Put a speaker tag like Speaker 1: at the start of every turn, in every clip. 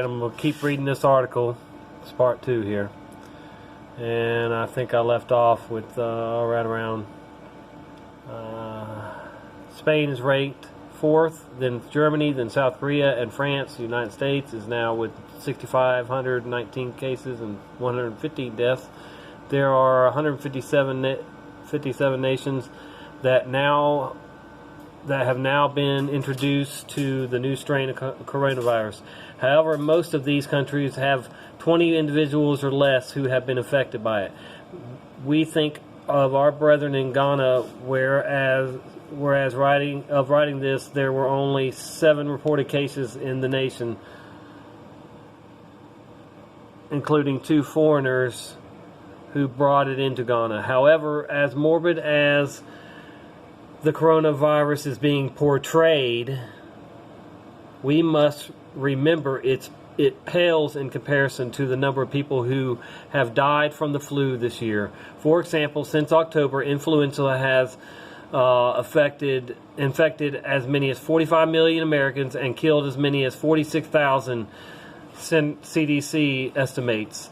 Speaker 1: I'm going to keep reading this article. It's part 2 here. And I think I left off with right around Spain is ranked 4th, then Germany, then South Korea, and France. The United States is now with 6,519 cases and 150 deaths. There are 157 nations that have now been introduced to the new strain of coronavirus. However, most of these countries have 20 individuals or less who have been affected by it. We think of our brethren in Ghana, whereas writing this, there were only 7 reported cases in the nation, including 2 foreigners who brought it into Ghana. However, as morbid as the coronavirus is being portrayed, we must remember it pales in comparison to the number of people who have died from the flu this year. For example, since October, influenza has infected as many as 45 million Americans and killed as many as 46,000, CDC estimates.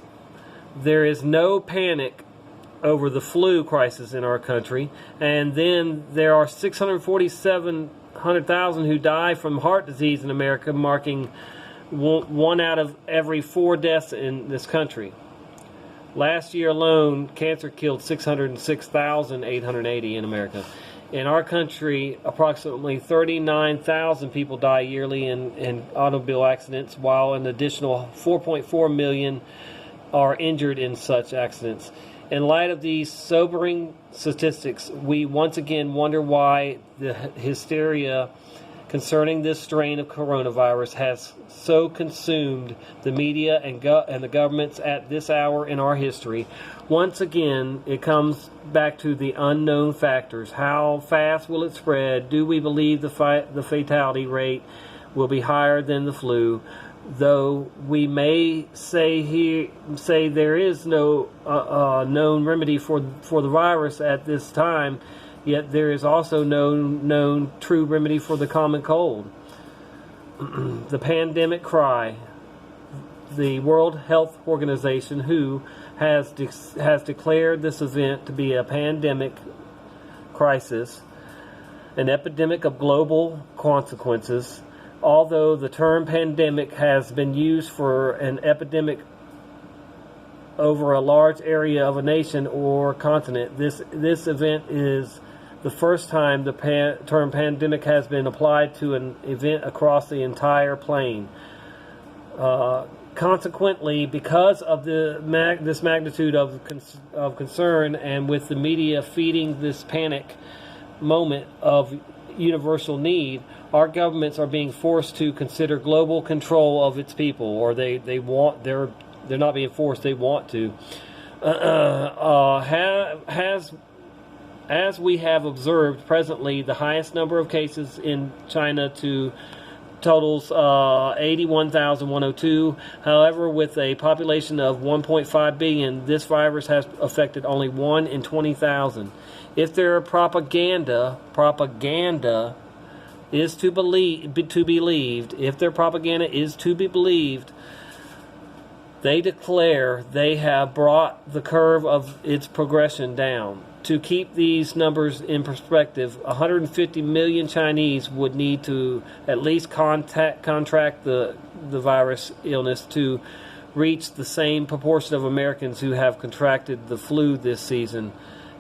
Speaker 1: There is no panic over the flu crisis in our country, and then there are 647,000 who die from heart disease in America, marking 1 out of every 4 deaths in this country. Last year alone, cancer killed 606,880 in America. In our country, approximately 39,000 people die yearly in automobile accidents, while an additional 4.4 million are injured in such accidents. In light of these sobering statistics, we once again wonder why the hysteria concerning this strain of coronavirus has so consumed the media and the governments at this hour in our history. Once again, it comes back to the unknown factors. How fast will it spread? Do we believe the fatality rate will be higher than the flu? Though we may say there is no known remedy for the virus at this time, yet there is also no known true remedy for the common cold. The pandemic cry. The World Health Organization, WHO, has declared this event to be a pandemic crisis, an epidemic of global consequences. Although the term pandemic has been used for an epidemic over a large area of a nation or continent, this event is the first time the term pandemic has been applied to an event across the entire plane. Consequently, because of this magnitude of concern, and with the media feeding this panic moment of universal need, our governments are being forced to consider global control of its people, or they're not being forced, they want to. As we have observed presently, the highest number of cases in China totals 81,102. However, with a population of 1.5 billion, this virus has affected only 1 in 20,000. If their propaganda is to be believed, they declare they have brought the curve of its progression down. To keep these numbers in perspective, 150 million Chinese would need to at least contract the virus illness to reach the same proportion of Americans who have contracted the flu this season,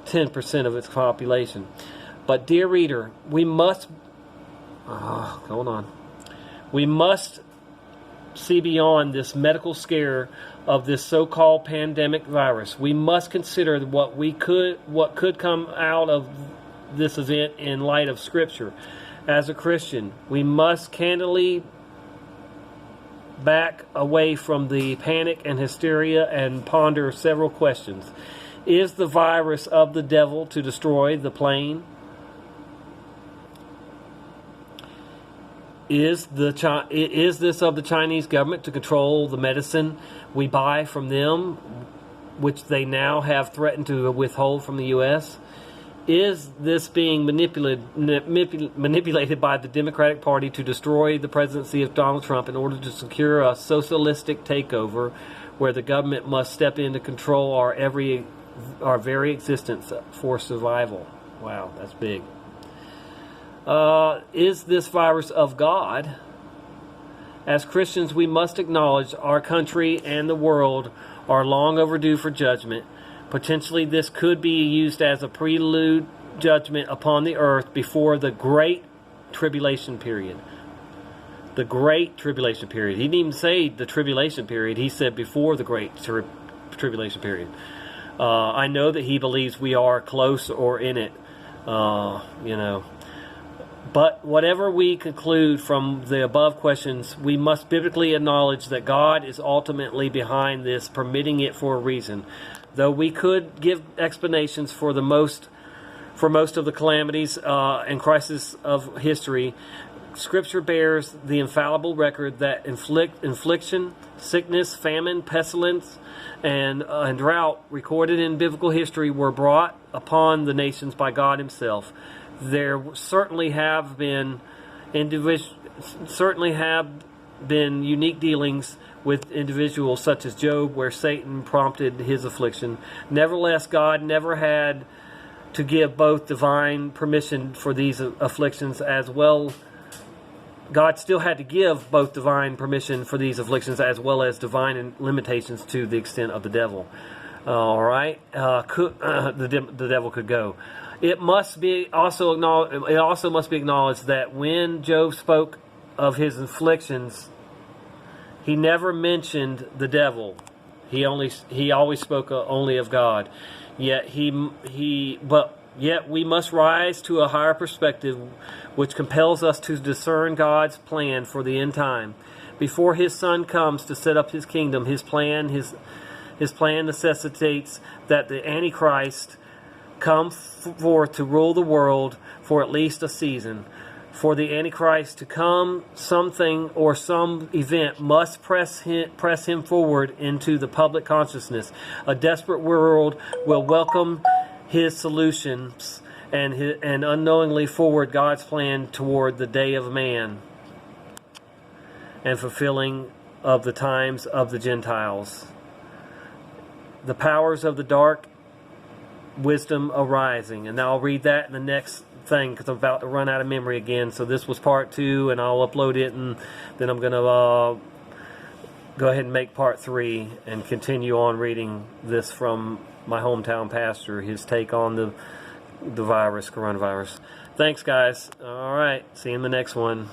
Speaker 1: 10% of its population. But dear reader, we must see beyond this medical scare of this so-called pandemic virus. We must consider what could come out of this event in light of Scripture. As a Christian, we must candidly back away from the panic and hysteria and ponder several questions. Is the virus of the devil to destroy the plane? Is this of the Chinese government to control the medicine we buy from them, which they now have threatened to withhold from the U.S.? Is this being manipulated by the Democratic Party to destroy the presidency of Donald Trump in order to secure a socialistic takeover where the government must step in to control our very existence for survival? Wow, that's big. Is this virus of God? As Christians, we must acknowledge our country and the world are long overdue for judgment. Potentially, this could be used as a prelude judgment upon the earth before the Great Tribulation period. The Great Tribulation period. He didn't even say the Tribulation period. He said before the Great Tribulation period. I know that he believes we are close or in it. But whatever we conclude from the above questions, we must biblically acknowledge that God is ultimately behind this, permitting it for a reason. Though we could give explanations for most of the calamities and crises of history, Scripture bears the infallible record that infliction, sickness, famine, pestilence, and drought recorded in biblical history were brought upon the nations by God Himself. There certainly have been unique dealings with individuals such as Job, where Satan prompted his affliction. Nevertheless, God never had to give both divine permission for these afflictions as well. God still had to give both divine permission for these afflictions as well as divine limitations to the extent of the devil. All right, the devil could go. It must be also acknowledged that when Job spoke of his afflictions, he never mentioned the devil. He always spoke only of God. Yet we must rise to a higher perspective, which compels us to discern God's plan for the end time. Before His Son comes to set up His kingdom, His plan necessitates that the Antichrist come forth to rule the world for at least a season. For the Antichrist to come, something or some event must press him forward into the public consciousness. A desperate world will welcome his solutions and unknowingly forward God's plan toward the day of man and fulfilling of the times of the Gentiles. The powers of the dark wisdom arising. And now I'll read that in the next thing because I'm about to run out of memory again. So this was part 2, and I'll upload it, and then I'm going to go ahead and make part 3 and continue on reading this from my hometown pastor, his take on the coronavirus. Thanks, guys. All right, see you in the next one.